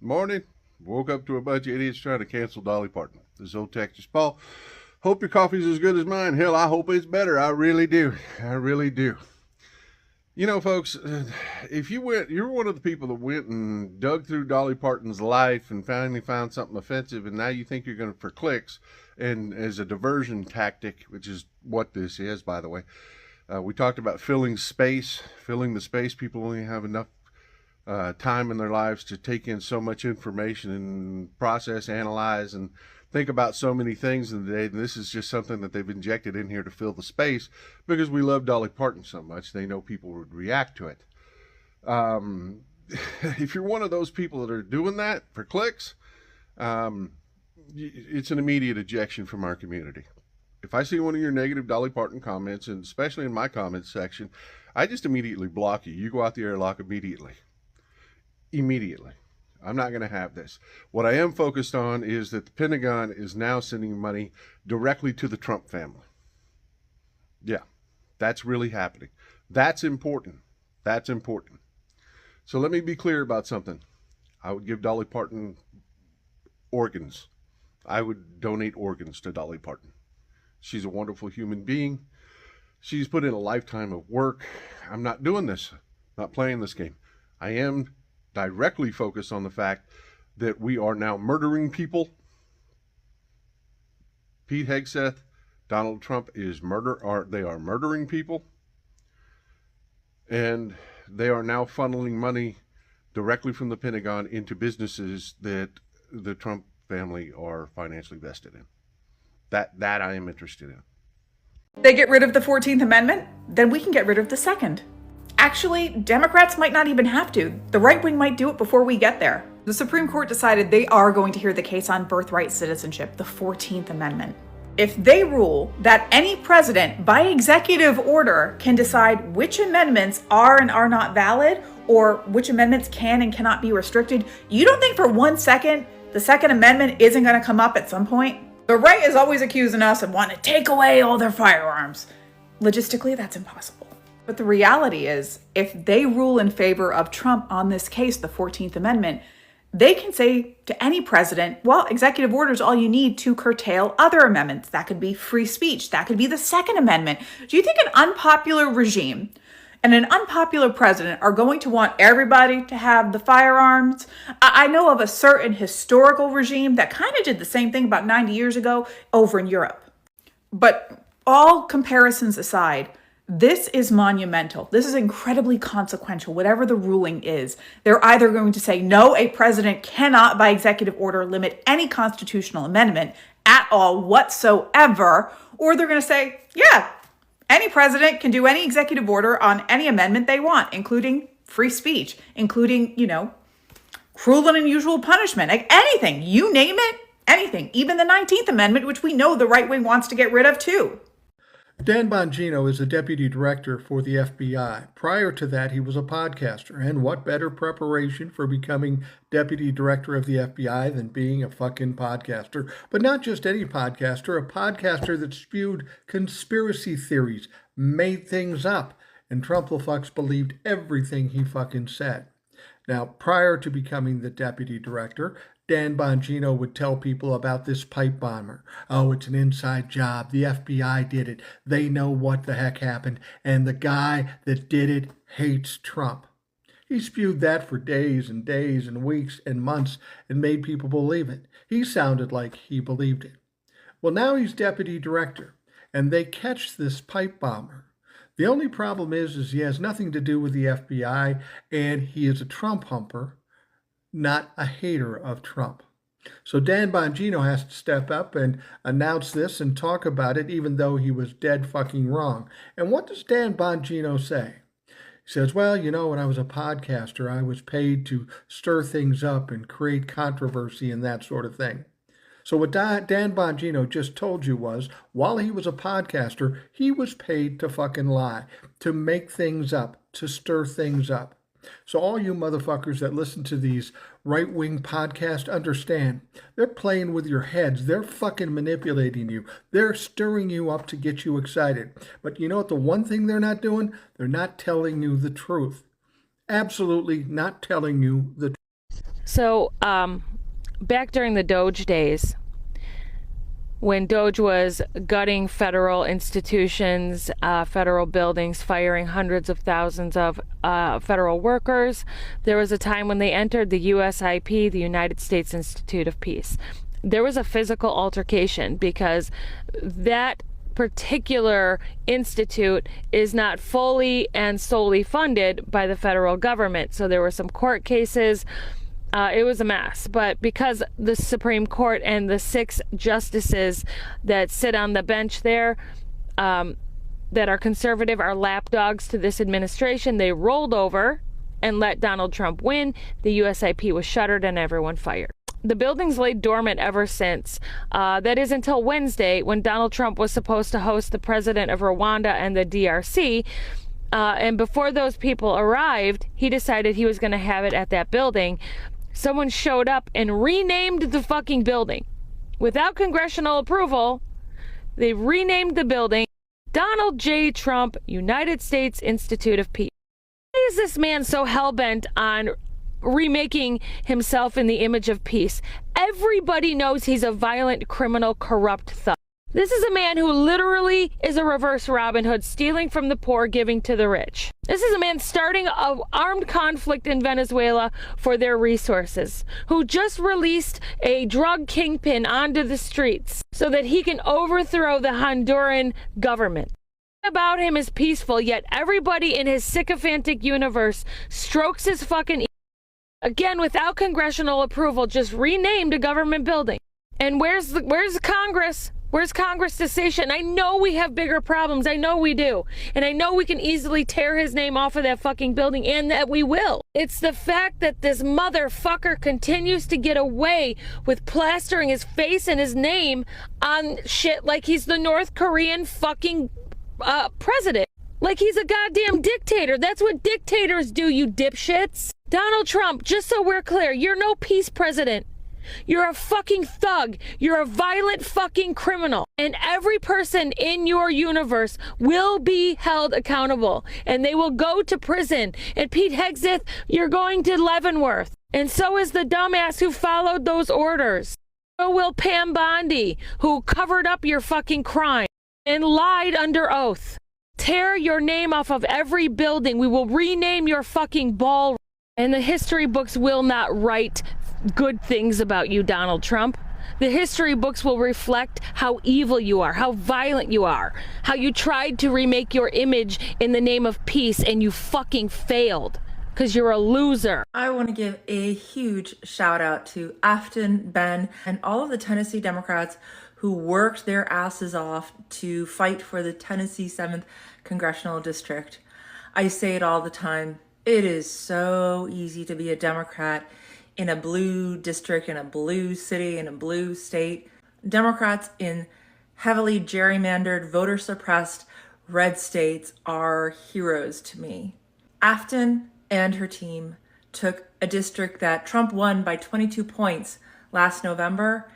Morning. Woke up to a bunch of idiots trying to cancel Dolly Parton. This is old Texas Paul. Hope your coffee's as good as mine. Hell, I hope it's better. I really do. I really do. You know, folks, if you're one of the people that went and dug through Dolly Parton's life and finally found something offensive, and now you think you're going to for clicks, and as a diversion tactic, which is what this is, by the way. We talked about filling the space. People only have enough time in their lives to take in so much information and process, analyze, and think about so many things in the day. And this is just something that they've injected in here to fill the space because we love Dolly Parton so much. They know people would react to it. If you're one of those people that are doing that for clicks, it's an immediate ejection from our community. If I see one of your negative Dolly Parton comments, and especially in my comments section, I just immediately block you. You go out the airlock immediately. Immediately. I'm not going to have this. What I am focused on is that the Pentagon is now sending money directly to the Trump family. Yeah, that's really happening. That's important. That's important. So let me be clear about something. I would give Dolly Parton organs. I would donate organs to Dolly Parton. She's a wonderful human being. She's put in a lifetime of work. I'm not doing this, not playing this game. I am directly focused on the fact that we are now murdering people. Pete Hegseth, Donald Trump they are murdering people. And they are now funneling money directly from the Pentagon into businesses that the Trump family are financially vested in. That I am interested in. They get rid of the 14th Amendment, then we can get rid of the second. Actually, Democrats might not even have to. The right wing might do it before we get there. The Supreme Court decided they are going to hear the case on birthright citizenship, the 14th Amendment. If they rule that any president, by executive order, can decide which amendments are and are not valid, or which amendments can and cannot be restricted, you don't think for 1 second the Second Amendment isn't going to come up at some point? The right is always accusing us of wanting to take away all their firearms. Logistically, that's impossible. But the reality is, if they rule in favor of Trump on this case, the 14th Amendment, they can say to any president, well, executive order is all you need to curtail other amendments. That could be free speech. That could be the Second Amendment. Do you think an unpopular regime and an unpopular president are going to want everybody to have the firearms? I know of a certain historical regime that kind of did the same thing about 90 years ago over in Europe. But all comparisons aside, this is monumental. This is incredibly consequential, whatever the ruling is. They're either going to say, no, a president cannot, by executive order, limit any constitutional amendment at all whatsoever, or they're going to say, yeah, any president can do any executive order on any amendment they want, including free speech, including, cruel and unusual punishment, like anything, you name it, anything, even the 19th Amendment, which we know the right wing wants to get rid of too. Dan Bongino is the deputy director for the FBI. Prior to that, he was a podcaster. And what better preparation for becoming deputy director of the FBI than being a fucking podcaster? But not just any podcaster, a podcaster that spewed conspiracy theories, made things up, and Trumplefucks believed everything he fucking said. Now, prior to becoming the deputy director, Dan Bongino would tell people about this pipe bomber. Oh, it's an inside job. The FBI did it. They know what the heck happened. And the guy that did it hates Trump. He spewed that for days and days and weeks and months and made people believe it. He sounded like he believed it. Well, now he's deputy director, and they catch this pipe bomber. The only problem is he has nothing to do with the FBI, and he is a Trump humper, not a hater of Trump. So Dan Bongino has to step up and announce this and talk about it, even though he was dead fucking wrong. And what does Dan Bongino say? He says, well, when I was a podcaster, I was paid to stir things up and create controversy and that sort of thing. So what Dan Bongino just told you was, while he was a podcaster, he was paid to fucking lie, to make things up, to stir things up. So all you motherfuckers that listen to these right-wing podcasts understand, they're playing with your heads. They're fucking manipulating you. They're stirring you up to get you excited. But you know what the one thing they're not doing? They're not telling you the truth. Absolutely not telling you the truth. So, back during the Doge days, when Doge was gutting federal institutions, federal buildings, firing hundreds of thousands of federal workers, there was a time when they entered the USIP, the United States Institute of Peace. There was a physical altercation because that particular institute is not fully and solely funded by the federal government. So there were some court cases. It was a mess. But because the Supreme Court and the 6 justices that sit on the bench there that are conservative are lapdogs to this administration, they rolled over and let Donald Trump win. The USIP was shuttered and everyone fired. The building's laid dormant ever since. That is until Wednesday, when Donald Trump was supposed to host the president of Rwanda and the DRC. And before those people arrived, he decided he was going to have it at that building. Someone showed up and renamed the fucking building. Without congressional approval, they renamed the building Donald J. Trump United States Institute of Peace. Why is this man so hell-bent on remaking himself in the image of peace? Everybody knows he's a violent, criminal, corrupt thug. This is a man who literally is a reverse Robin Hood, stealing from the poor, giving to the rich. This is a man starting an armed conflict in Venezuela for their resources, who just released a drug kingpin onto the streets so that he can overthrow the Honduran government. About him is peaceful, yet everybody in his sycophantic universe strokes his fucking again without congressional approval, just renamed a government building. And where's the Congress? Where's Congress to say shit? And I know we have bigger problems. I know we do. And I know we can easily tear his name off of that fucking building, and that we will. It's the fact that this motherfucker continues to get away with plastering his face and his name on shit like he's the North Korean fucking president. Like he's a goddamn dictator. That's what dictators do, you dipshits. Donald Trump, just so we're clear, you're no peace president. You're a fucking thug. You're a violent fucking criminal. And every person in your universe will be held accountable. And they will go to prison. And Pete Hegseth, you're going to Leavenworth. And so is the dumbass who followed those orders. So will Pam Bondi, who covered up your fucking crime and lied under oath. Tear your name off of every building. We will rename your fucking ball. And the history books will not write good things about you, Donald Trump. The history books will reflect how evil you are, how violent you are, how you tried to remake your image in the name of peace and you fucking failed because you're a loser. I want to give a huge shout out to Afton, Ben, and all of the Tennessee Democrats who worked their asses off to fight for the Tennessee 7th Congressional District. I say it all the time. It is so easy to be a Democrat in a blue district, in a blue city, in a blue state. Democrats in heavily gerrymandered, voter-suppressed red states are heroes to me. Afton and her team took a district that Trump won by 22 points last November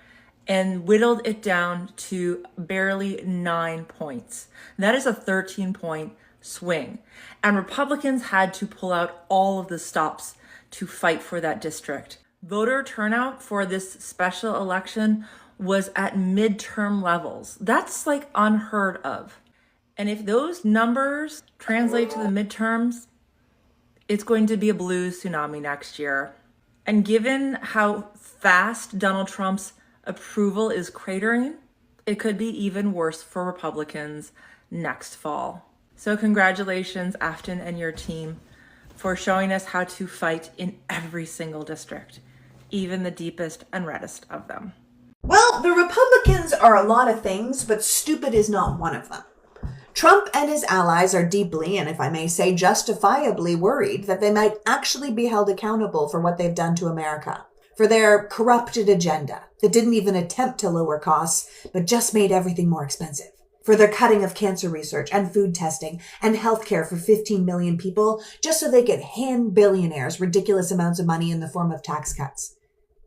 and whittled it down to barely 9 points. That is a 13-point swing. And Republicans had to pull out all of the stops to fight for that district. Voter turnout for this special election was at midterm levels. That's like unheard of. And if those numbers translate to the midterms, it's going to be a blue tsunami next year. And given how fast Donald Trump's approval is cratering, it could be even worse for Republicans next fall. So congratulations, Afton and your team, for showing us how to fight in every single district, even the deepest and reddest of them. Well, the Republicans are a lot of things, but stupid is not one of them. Trump and his allies are deeply, and if I may say justifiably, worried that they might actually be held accountable for what they've done to America, for their corrupted agenda that didn't even attempt to lower costs, but just made everything more expensive, for their cutting of cancer research and food testing and healthcare for 15 million people just so they could hand billionaires ridiculous amounts of money in the form of tax cuts.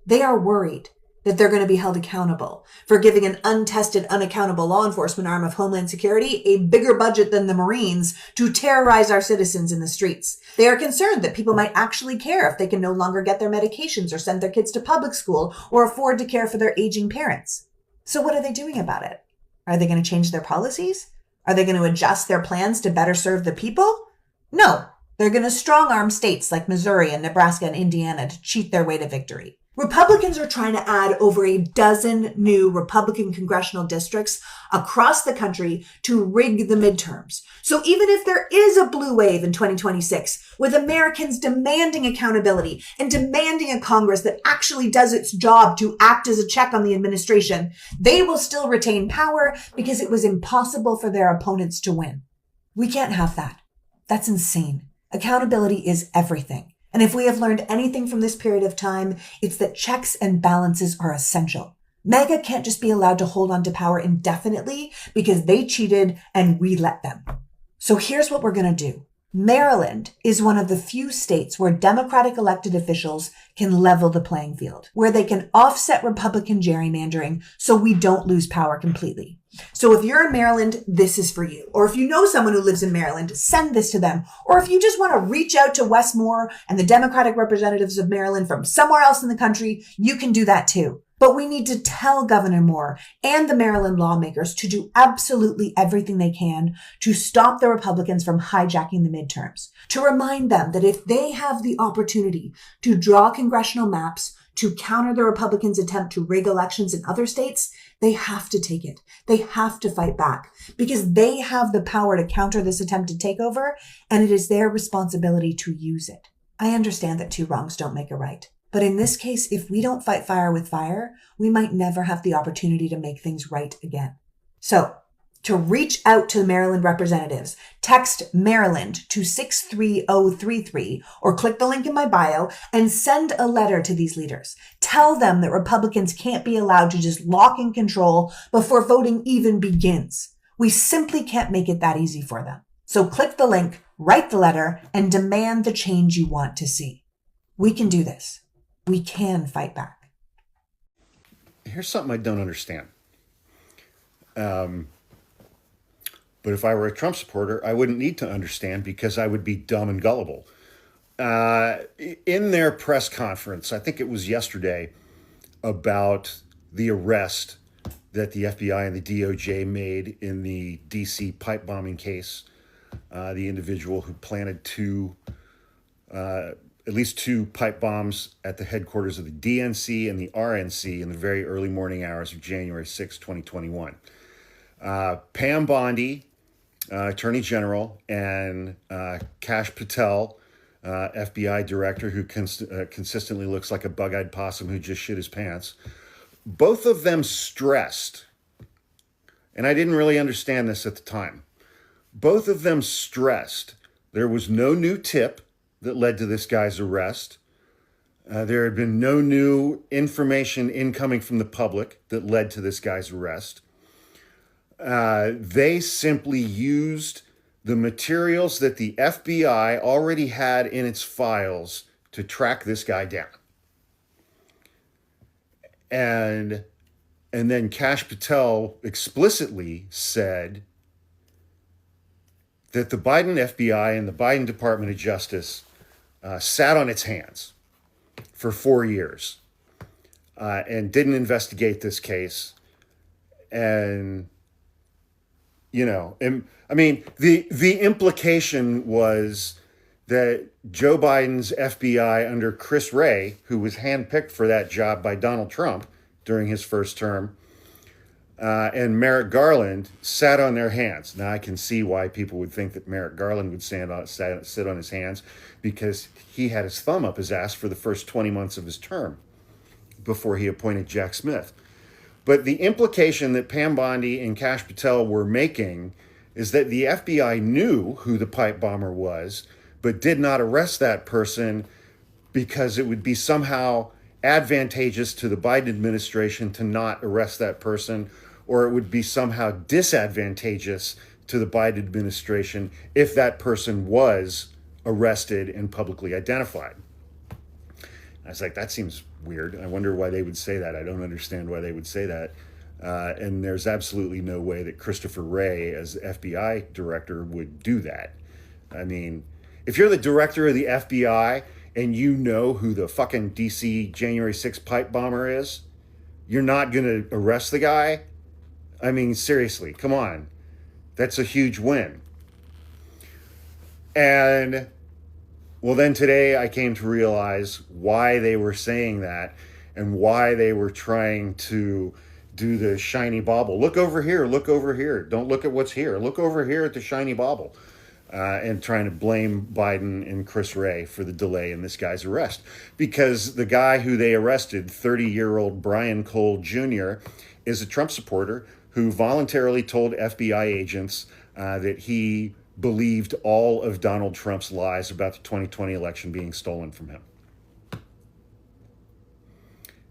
They are worried that they're going to be held accountable for giving an untested, unaccountable law enforcement arm of Homeland Security a bigger budget than the Marines to terrorize our citizens in the streets. They are concerned that people might actually care if they can no longer get their medications or send their kids to public school or afford to care for their aging parents. So what are they doing about it? Are they going to change their policies? Are they going to adjust their plans to better serve the people? No, they're going to strong-arm states like Missouri and Nebraska and Indiana to cheat their way to victory. Republicans are trying to add over a dozen new Republican congressional districts across the country to rig the midterms. So even if there is a blue wave in 2026, with Americans demanding accountability and demanding a Congress that actually does its job to act as a check on the administration, they will still retain power because it was impossible for their opponents to win. We can't have that. That's insane. Accountability is everything. And if we have learned anything from this period of time, it's that checks and balances are essential. MAGA can't just be allowed to hold on to power indefinitely because they cheated and we let them. So here's what we're going to do. Maryland is one of the few states where Democratic elected officials can level the playing field, where they can offset Republican gerrymandering so we don't lose power completely. So if you're in Maryland, this is for you. Or if you know someone who lives in Maryland, send this to them. Or if you just want to reach out to Wes Moore and the Democratic representatives of Maryland from somewhere else in the country, you can do that too. But we need to tell Governor Moore and the Maryland lawmakers to do absolutely everything they can to stop the Republicans from hijacking the midterms. To remind them that if they have the opportunity to draw congressional maps to counter the Republicans' attempt to rig elections in other states, they have to take it. They have to fight back because they have the power to counter this attempted takeover, and it is their responsibility to use it. I understand that two wrongs don't make a right. But in this case, if we don't fight fire with fire, we might never have the opportunity to make things right again. So, to reach out to the Maryland representatives, text Maryland to 63033 or click the link in my bio and send a letter to these leaders. Tell them that Republicans can't be allowed to just lock in control before voting even begins. We simply can't make it that easy for them. So click the link, write the letter, and demand the change you want to see. We can do this. We can fight back. Here's something I don't understand. But if I were a Trump supporter, I wouldn't need to understand because I would be dumb and gullible. In their press conference, I think it was yesterday, about the arrest that the FBI and the DOJ made in the DC pipe bombing case, the individual who planted at least two pipe bombs at the headquarters of the DNC and the RNC in the very early morning hours of January 6, 2021. Pam Bondi, Attorney General, and Kash Patel, FBI Director, who consistently looks like a bug-eyed possum who just shit his pants, both of them stressed, and I didn't really understand this at the time, both of them stressed there was no new tip that led to this guy's arrest. There had been no new information incoming from the public that led to this guy's arrest. They simply used the materials that the FBI already had in its files to track this guy down. And then Kash Patel explicitly said that the Biden FBI and the Biden Department of Justice sat on its hands for 4 years and didn't investigate this case. And, I mean, the implication was that Joe Biden's FBI under Chris Wray, who was handpicked for that job by Donald Trump during his first term, and Merrick Garland sat on their hands. Now, I can see why people would think that Merrick Garland would sit on his hands, because he had his thumb up his ass for the first 20 months of his term before he appointed Jack Smith. But the implication that Pam Bondi and Kash Patel were making is that the FBI knew who the pipe bomber was, but did not arrest that person because it would be somehow advantageous to the Biden administration to not arrest that person, or it would be somehow disadvantageous to the Biden administration if that person was arrested and publicly identified. I was like, that seems weird. I wonder why they would say that. I don't understand why they would say that. And there's absolutely no way that Christopher Wray, as FBI director, would do that. I mean, if you're the director of the FBI and you know who the fucking DC January 6th pipe bomber is, you're not going to arrest the guy? I mean, seriously, come on. That's a huge win. And, well, then today I came to realize why they were saying that and why they were trying to do the shiny bauble. Look over here, look over here. Don't look at what's here. Look over here at the shiny bauble. And trying to blame Biden and Chris Wray for the delay in this guy's arrest. Because the guy who they arrested, 30-year-old Brian Cole Jr., is a Trump supporter who voluntarily told FBI agents that he believed all of Donald Trump's lies about the 2020 election being stolen from him.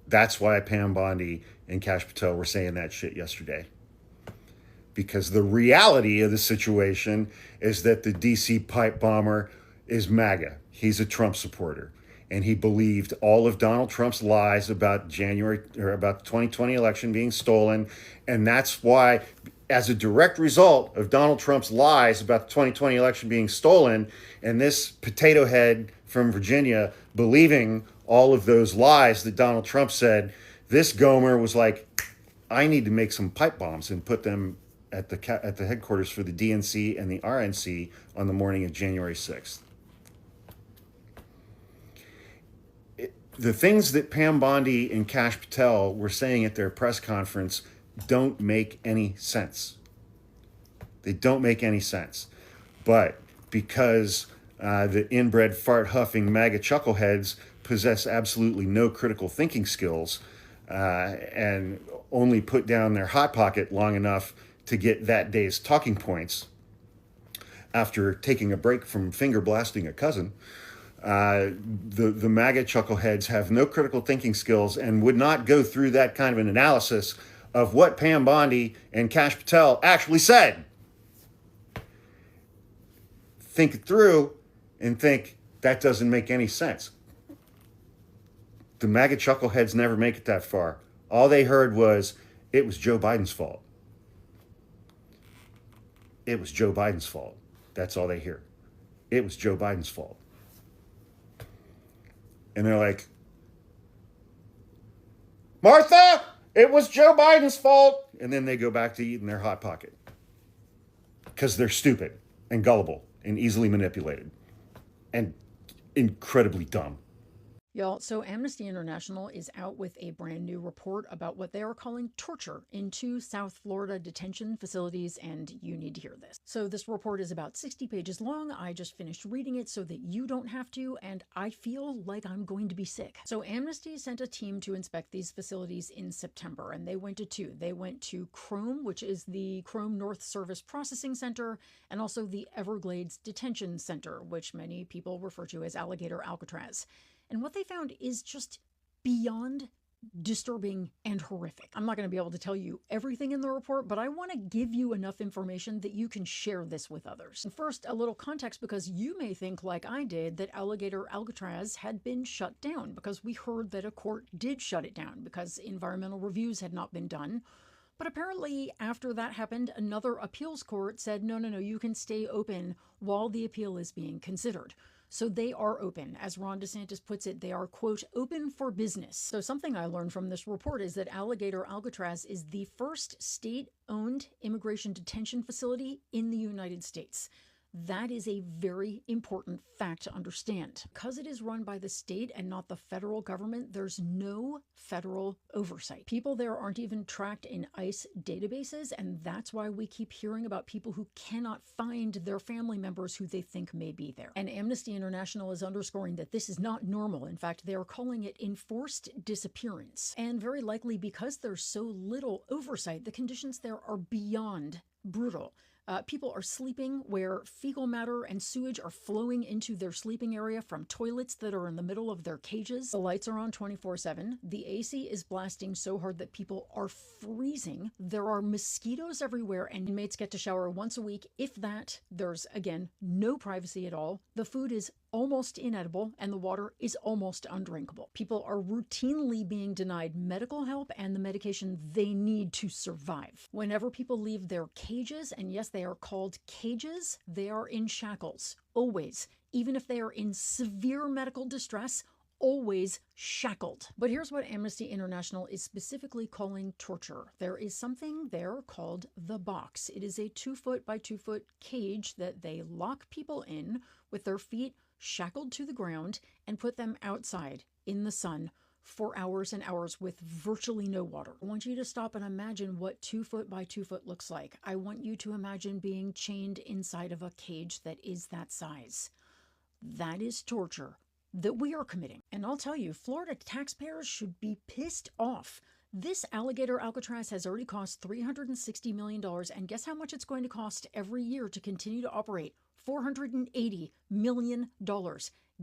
That's why Pam Bondi and Kash Patel were saying that shit yesterday. Because the reality of the situation is that the DC pipe bomber is MAGA. He's a Trump supporter. And he believed all of Donald Trump's lies about about the 2020 election being stolen. And that's why, as a direct result of Donald Trump's lies about the 2020 election being stolen, and this potato head from Virginia believing all of those lies that Donald Trump said, this Gomer was like, I need to make some pipe bombs and put them at the headquarters for the DNC and the RNC on the morning of January 6th. The things that Pam Bondi and Kash Patel were saying at their press conference don't make any sense. They don't make any sense. But because the inbred fart-huffing MAGA chuckleheads possess absolutely no critical thinking skills and only put down their hot pocket long enough to get that day's talking points after taking a break from finger blasting a cousin, the MAGA chuckleheads have no critical thinking skills and would not go through that kind of an analysis of what Pam Bondi and Kash Patel actually said. Think it through and think, that doesn't make any sense. The MAGA chuckleheads never make it that far. All they heard was, it was Joe Biden's fault. It was Joe Biden's fault. That's all they hear. It was Joe Biden's fault. And they're like, Martha, it was Joe Biden's fault. And then they go back to eating their Hot Pocket. Because they're stupid and gullible and easily manipulated and incredibly dumb. Y'all, so Amnesty International is out with a brand new report about what they are calling torture in 2 South Florida detention facilities, and you need to hear this. So this report is about 60 pages long. I just finished reading it so that you don't have to, and I feel like I'm going to be sick. So Amnesty sent a team to inspect these facilities in September, and they went to 2. They went to Chrome, which is the Chrome North Service Processing Center, and also the Everglades Detention Center, which many people refer to as Alligator Alcatraz. And what they found is just beyond disturbing and horrific. I'm not going to be able to tell you everything in the report, but I want to give you enough information that you can share this with others. And first, a little context, because you may think, like I did, that Alligator Alcatraz had been shut down, because we heard that a court did shut it down because environmental reviews had not been done. But apparently, after that happened, another appeals court said, no, you can stay open while the appeal is being considered. So they are open. As Ron DeSantis puts it, they are, quote, open for business. So something I learned from this report is that Alligator Alcatraz is the first state-owned immigration detention facility in the United States. That is a very important fact to understand. Because it is run by the state and not the federal government, there's no federal oversight. People there aren't even tracked in ICE databases, and that's why we keep hearing about people who cannot find their family members who they think may be there. And Amnesty International is underscoring that this is not normal. In fact, they are calling it enforced disappearance. And very likely because there's so little oversight, the conditions there are beyond brutal. People are sleeping where fecal matter and sewage are flowing into their sleeping area from toilets that are in the middle of their cages. The lights are on 24/7. The AC is blasting so hard that people are freezing. There are mosquitoes everywhere, and inmates get to shower once a week. If that, there's, again, no privacy at all. The food is almost inedible and the water is almost undrinkable. People are routinely being denied medical help and the medication they need to survive. Whenever people leave their cages, and yes, they are called cages, they are in shackles, always. Even if they are in severe medical distress, always shackled. But here's what Amnesty International is specifically calling torture. There is something there called the box. It is a 2-foot by 2-foot cage that they lock people in with their feet shackled to the ground and put them outside in the sun for hours and hours with virtually no water. I want you to stop and imagine what 2-foot by 2-foot looks like. I want you to imagine being chained inside of a cage that is that size. That is torture that we are committing. And I'll tell you, Florida taxpayers should be pissed off. This alligator Alcatraz has already cost $360 million, and guess how much it's going to cost every year to continue to operate? $480 million.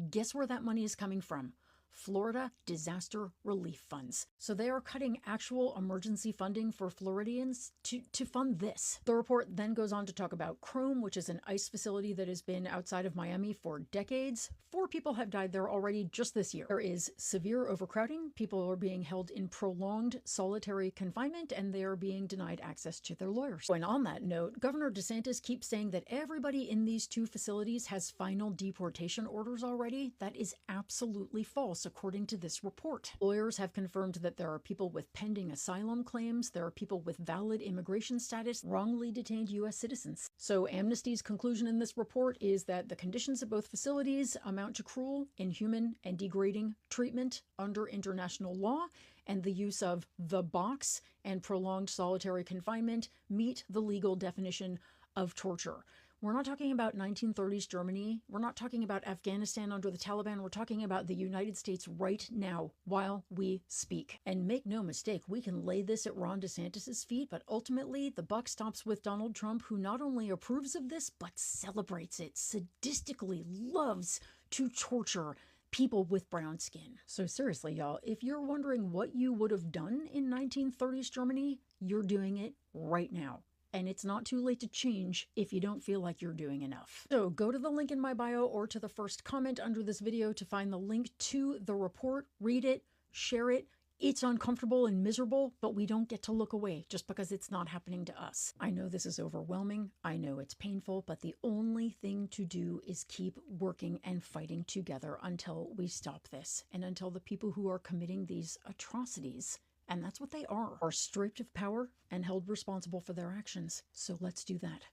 Guess where that money is coming from? Florida disaster relief funds. So they are cutting actual emergency funding for Floridians to fund this. The report then goes on to talk about Chrome, which is an ICE facility that has been outside of Miami for decades. 4 people have died there already just this year. There is severe overcrowding. People are being held in prolonged solitary confinement, and they are being denied access to their lawyers. And on that note, Governor DeSantis keeps saying that everybody in these 2 facilities has final deportation orders already. That is absolutely false, according to this report. Lawyers have confirmed that there are people with pending asylum claims, there are people with valid immigration status, wrongly detained U.S. citizens. So Amnesty's conclusion in this report is that the conditions at both facilities amount to cruel, inhuman, and degrading treatment under international law, and the use of the box and prolonged solitary confinement meet the legal definition of torture. We're not talking about 1930s Germany. We're not talking about Afghanistan under the Taliban. We're talking about the United States right now while we speak. And make no mistake, we can lay this at Ron DeSantis' feet, but ultimately the buck stops with Donald Trump, who not only approves of this, but celebrates it, sadistically loves to torture people with brown skin. So seriously, y'all, if you're wondering what you would have done in 1930s Germany, you're doing it right now. And it's not too late to change if you don't feel like you're doing enough. So go to the link in my bio or to the first comment under this video to find the link to the report, read it, share it. It's uncomfortable and miserable, but we don't get to look away just because it's not happening to us. I know this is overwhelming. I know it's painful, but the only thing to do is keep working and fighting together until we stop this and until the people who are committing these atrocities, and that's what they are stripped of power and held responsible for their actions. So let's do that.